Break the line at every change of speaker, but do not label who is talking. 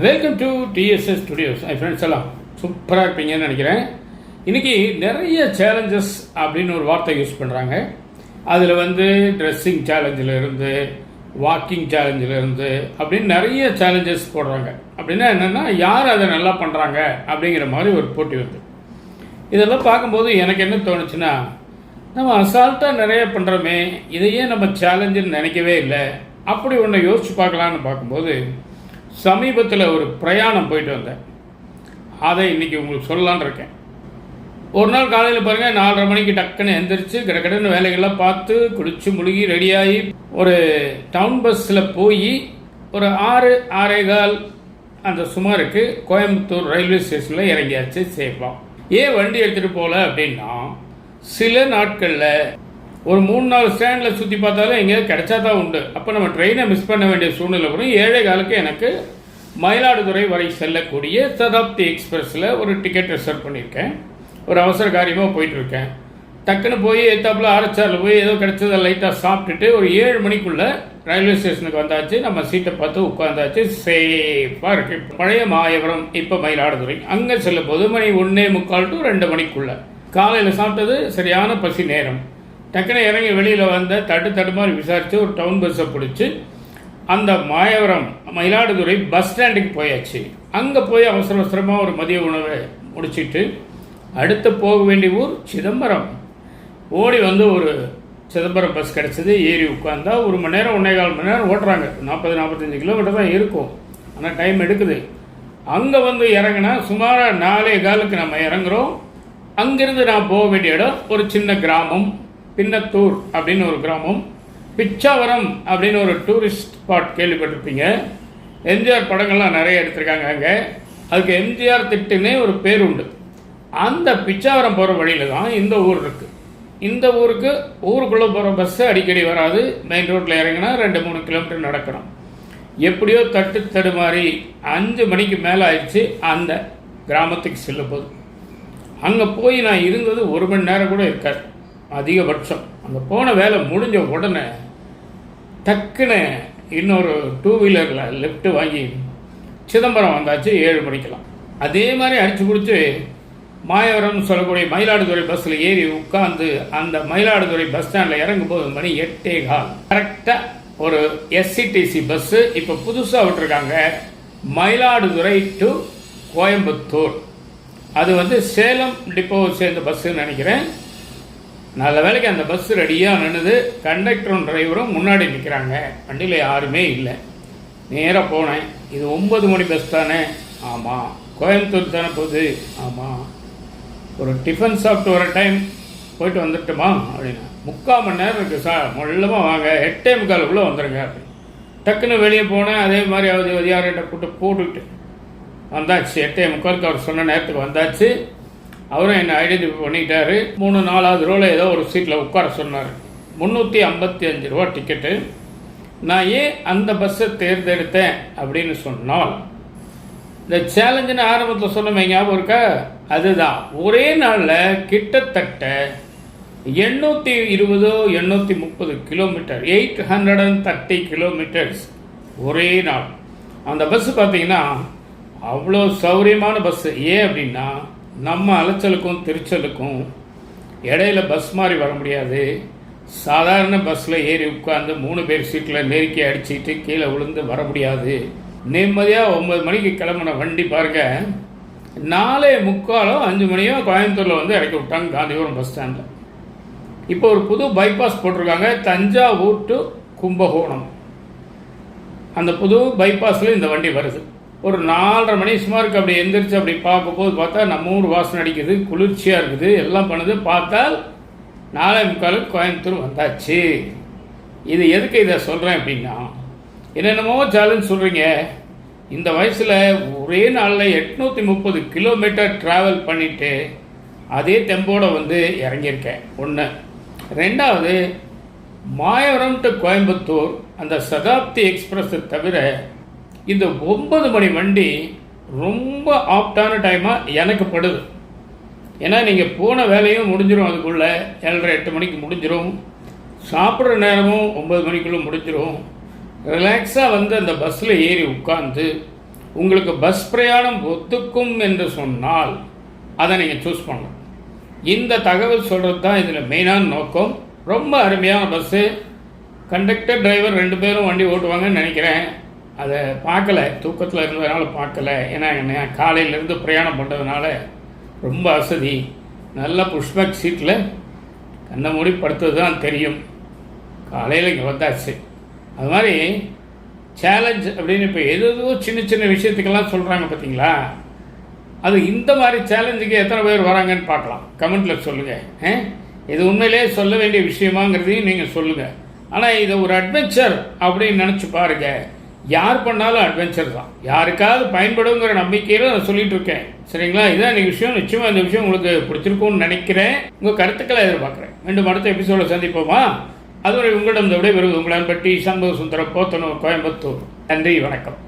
Welcome to TDS studios. Friends எல்லாம் சூப்பராக இருப்பீங்கன்னு நினைக்கிறேன். இன்றைக்கி நிறைய சேலஞ்சஸ் அப்படின்னு ஒரு வார்த்தை யூஸ் பண்ணுறாங்க. அதில் ட்ரெஸ்ஸிங் சேலஞ்சில் இருந்து வாக்கிங் சேலஞ்சில் இருந்து அப்படின்னு நிறைய சேலஞ்சஸ் போடுறாங்க. அப்படின்னா என்னென்னா யார் அதை நல்லா பண்ணுறாங்க அப்படிங்கிற மாதிரி ஒரு போட்டி வந்து இதெல்லாம் பார்க்கும்போது எனக்கு என்ன தோணுச்சுன்னா, நம்ம அசால்ட்டாக நிறைய பண்ணுறோமே, இதையே நம்ம சேலஞ்சுன்னு நினைக்கவே இல்லை. அப்படி ஒன்றை யோசிச்சு பார்க்கலான்னு பார்க்கும்போது சமீபத்தில் ஒரு பிரயாணம் போயிட்டு வந்தேன். அதை இன்றைக்கி உங்களுக்கு சொல்லலான்னு இருக்கேன். ஒரு நாள் காலையில் பாருங்கள், 4:30 மணிக்கு டக்குன்னு எந்திரிச்சு கடன்னு வேலைகள்லாம் பார்த்து குளிச்சு முழுகி ரெடியாகி ஒரு டவுன் பஸ்ஸில் போய் ஒரு 6:15 அந்த சுமாருக்கு கோயம்புத்தூர் ரயில்வே ஸ்டேஷனில் இறங்கியாச்சு சேஃபாக. ஏன் வண்டி எடுத்துகிட்டு போகல அப்படின்னா, சில நாட்களில் ஒரு 3-4 ஸ்டாண்டில் சுற்றி பார்த்தாலும் எங்கேயாவது கிடைச்சா தான் உண்டு. அப்போ நம்ம ட்ரெயினை மிஸ் பண்ண வேண்டிய சூழ்நிலை வரும். 7:15க்கு எனக்கு மயிலாடுதுறை வரை செல்லக்கூடிய சதாப்தி எக்ஸ்பிரஸில் ஒரு டிக்கெட் ரிசர்வ் பண்ணியிருக்கேன். ஒரு அவசர காரியமாக போயிட்டுருக்கேன். டக்குன்னு போய் எத்தாப்பில் ஆர்எச்ஆரில் போய் ஏதோ கிடைச்சதை லைட்டாக சாப்பிட்டுட்டு ஒரு 7 மணிக்குள்ளே ரயில்வே ஸ்டேஷனுக்கு வந்தாச்சு. நம்ம சீட்டை பார்த்து உட்காந்தாச்சு. சேஃபாக இருக்குது. பழைய மாயவரம் இப்போ மயிலாடுதுறை. அங்கே செல்லும் போது மணி 1:45 to 2 மணிக்குள்ளே. காலையில் சாப்பிட்டது சரியான பசி நேரம். டக்குன்னு இறங்கி வெளியில் வந்த தடுமாறி விசாரித்து ஒரு டவுன் பஸ்ஸை பிடிச்சி அந்த மாயவரம் மயிலாடுதுறை பஸ் ஸ்டாண்டுக்கு போயாச்சு. அங்கே போய் அவசரமாக ஒரு மதிய உணவை முடிச்சுட்டு அடுத்து போக வேண்டிய ஊர் சிதம்பரம். ஓடி ஒரு சிதம்பரம் பஸ் கிடச்சிது. ஏறி உட்காந்தா 1 மணி நேரம் 1.25 மணி நேரம் ஓட்டுறாங்க. 40-45 கிலோமீட்டர் தான் இருக்கும். ஆனால் டைம் எடுக்குது. அங்கே இறங்கினா சுமார் 4:15க்கு நம்ம இறங்குறோம். அங்கிருந்து நான் போக வேண்டிய இடம் ஒரு சின்ன கிராமம், பின்னத்தூர் அப்படின்னு ஒரு கிராமம். பிச்சாவரம் அப்படின்னு ஒரு டூரிஸ்ட் ஸ்பாட் கேள்விப்பட்டிருப்பீங்க. எம்ஜிஆர் படங்கள்லாம் நிறைய எடுத்திருக்காங்க அங்கே. அதுக்கு எம்ஜிஆர் திட்டுன்னே ஒரு பேர் உண்டு. அந்த பிச்சாவரம் போகிற வழியில் தான் இந்த ஊர் இருக்குது. இந்த ஊருக்குள்ளே போகிற பஸ்ஸு அடிக்கடி வராது. மெயின் ரோட்டில் இறங்கினா 2-3 கிலோமீட்டர் நடக்கணும். எப்படியோ தடுமாறி 5 மணிக்கு மேலே ஆயிடுச்சு அந்த கிராமத்துக்கு செல்லும் போது. அங்கே போய் நான் இருந்தது 1 மணி நேரம் கூட இருக்காது அதிகபட்சம். அங்கே போன வேலை முடிஞ்ச உடனே டக்குன்னு இன்னொரு 2 வீலரில் லெஃப்ட்டு வாங்கி சிதம்பரம் வந்தாச்சு 7 மணிக்கெல்லாம். அதே மாதிரி அடித்து பிடிச்சி மாயவரம்னு சொல்லக்கூடிய மயிலாடுதுறை பஸ்ஸில் ஏறி உட்காந்து அந்த மயிலாடுதுறை பஸ் ஸ்டாண்டில் இறங்கும்போது மணி 8:15. கரெக்டாக ஒரு எஸ்சிடிசி பஸ்ஸு இப்போ புதுசாக விட்டுருக்காங்க, மயிலாடுதுறை டு கோயம்புத்தூர். அது சேலம் டிப்போவை சேர்ந்த பஸ்ஸுன்னு நினைக்கிறேன். நல்ல வேலைக்கு அந்த பஸ் ரெடியாக நின்றுது. கண்டக்டரும் டிரைவரும் முன்னாடி நிற்கிறாங்க. வண்டியில் யாருமே இல்லை. நேராக போனேன். இது 9 மணி பஸ் தானே? ஆமாம். கோயம்புத்தூர் தானே போகுது? ஆமாம். ஒரு டிஃபன் சாப்பிட்டு வர டைம் போயிட்டு வந்துட்டுமா அப்படின்னா, 3/4 மணி நேரம் இருக்குது சார், மொல்லமாக வாங்க, 8:45 வந்துடுங்க அப்படின்னு. டக்குன்னு வெளியே போனேன். அதே மாதிரி யார்கிட்ட போட்டுக்கிட்டு வந்தாச்சு. 8:45 அவர் சொன்ன நேரத்துக்கு வந்தாச்சு. அவரும் என்னை ஐடென்டிஃபை பண்ணிக்கிட்டாரு. 3-4வது ரோவில் ஏதோ ஒரு சீட்டில் உட்கார சொன்னார். 355 ரூபா டிக்கெட்டு. நான் ஏன் அந்த பஸ்ஸை தேர்ந்தெடுத்தேன் அப்படின்னு சொன்னால், இந்த சேலஞ்சுன்னு ஆரம்பத்தில் சொன்னமே ஞாபகம் இருக்கா? அதுதான். ஒரே நாளில் கிட்டத்தட்ட 820-830 கிலோமீட்டர், 830 கிலோமீட்டர்ஸ் ஒரே நாள். அந்த பஸ்ஸு பார்த்தீங்கன்னா அவ்வளோ சௌரியமான பஸ்ஸு. ஏன் அப்படின்னா, நம்ம அலைச்சலுக்கும் திருச்சலுக்கும் இடையில பஸ் மாதிரி வர முடியாது. சாதாரண பஸ்ஸில் ஏறி உட்காந்து 3 பேர் சீட்டில் நெருக்கி அடிச்சுட்டு கீழே விழுந்து வர முடியாது. நிம்மதியாக 9 மணிக்கு கிளம்புன வண்டி பாருங்கள், 4:45 5 மணியோ கோயம்புத்தூரில் இறக்கி விட்டாங்க காந்திபுரம் பஸ் ஸ்டாண்டில். இப்போ ஒரு புது பைபாஸ் போட்டிருக்காங்க, தஞ்சாவூர் டு கும்பகோணம். அந்த புது பைபாஸில் இந்த வண்டி வருது. ஒரு 4:30 மணி சுமாருக்கு அப்படி எந்திரிச்சு அப்படி பார்க்கும்போது பார்த்தா நம்ம ஊர் வாசனை அடிக்குது, குளிர்ச்சியாக இருக்குது, எல்லாம் பண்ணுது. பார்த்தால் 4:45 கோயம்புத்தூர் வந்தாச்சு. இது எதுக்கு இதை சொல்கிறேன் அப்படின்னா, என்னென்னமோ சேலஞ்ச் சொல்கிறீங்க. இந்த வயசில் ஒரே நாளில் 830 கிலோமீட்டர் ட்ராவல் பண்ணிவிட்டு அதே தெம்போடு இறங்கியிருக்கேன். 1. 2வது, மாயவரம் டு கோயம்புத்தூர் அந்த சதாப்தி எக்ஸ்பிரஸை தவிர இந்த 9 மணி வண்டி ரொம்ப ஆப்டான டைமாக எனக்கு படுது. ஏன்னா நீங்கள் போன வேலையும் முடிஞ்சிடும், அதுக்குள்ளே 7:30-8 மணிக்கு முடிஞ்சிடும். சாப்பிட்ற நேரமும் 9 மணிக்குள்ளே முடிஞ்சிடும். ரிலாக்ஸாக அந்த பஸ்ஸில் ஏறி உட்காந்து உங்களுக்கு பஸ் பிரயாணம் ஒத்துக்கும் என்று சொன்னால் அதை நீங்கள் சூஸ் பண்ணலாம். இந்த தகவல் சொல்கிறது தான் இதில் மெயினான நோக்கம். ரொம்ப அருமையான பஸ்ஸு, கண்டக்டர் டிரைவர் 2 பேரும் வண்டி ஓட்டுவாங்கன்னு நினைக்கிறேன். அதை பார்க்கல, தூக்கத்தில் இருந்ததுனால பார்க்கல. ஏன்னா என்ன காலையிலேருந்து பிரயாணம் பண்ணுறதுனால ரொம்ப வசதி. நல்ல புஷ்பேக் சீட்டில் கண்ணை மூடி படுத்தது தான் தெரியும். காலையில் இங்கே வந்தாச்சு. அது மாதிரி சேலஞ்ச் அப்படின்னு இப்போ எதோ சின்ன சின்ன விஷயத்துக்கெல்லாம் சொல்கிறாங்க பார்த்தீங்களா, அது இந்த மாதிரி சேலஞ்சுக்கு எத்தனை பேர் வராங்கன்னு பார்க்கலாம். கமெண்ட்டில் சொல்லுங்கள். இது உண்மையிலே சொல்ல வேண்டிய விஷயமாங்கிறதையும் நீங்கள் சொல்லுங்கள். ஆனால் இதை ஒரு அட்வென்ச்சர் அப்படின்னு நினச்சி பாருங்கள். யார் பண்ணாலும் அட்வென்ச்சர் தான், யாருக்காவது பயன்படுங்கிற நம்பிக்கையில் நான் சொல்லிட்டு இருக்கேன். சரிங்களா? இதுதான் இந்த விஷயம். நிச்சயமாக இந்த விஷயம் உங்களுக்கு பிடிச்சிருக்கும்னு நினைக்கிறேன். உங்கள் கருத்துக்களை எதிர்பார்க்குறேன். மீண்டும் அடுத்த எபிசோட சந்திப்போமா? அதுவரை உங்களிடம் இந்த விடைபெறுவது உங்கள் அன்பட்டி சண்முக சுந்தரம், போத்தனூர், கோயம்புத்தூர். நன்றி, வணக்கம்.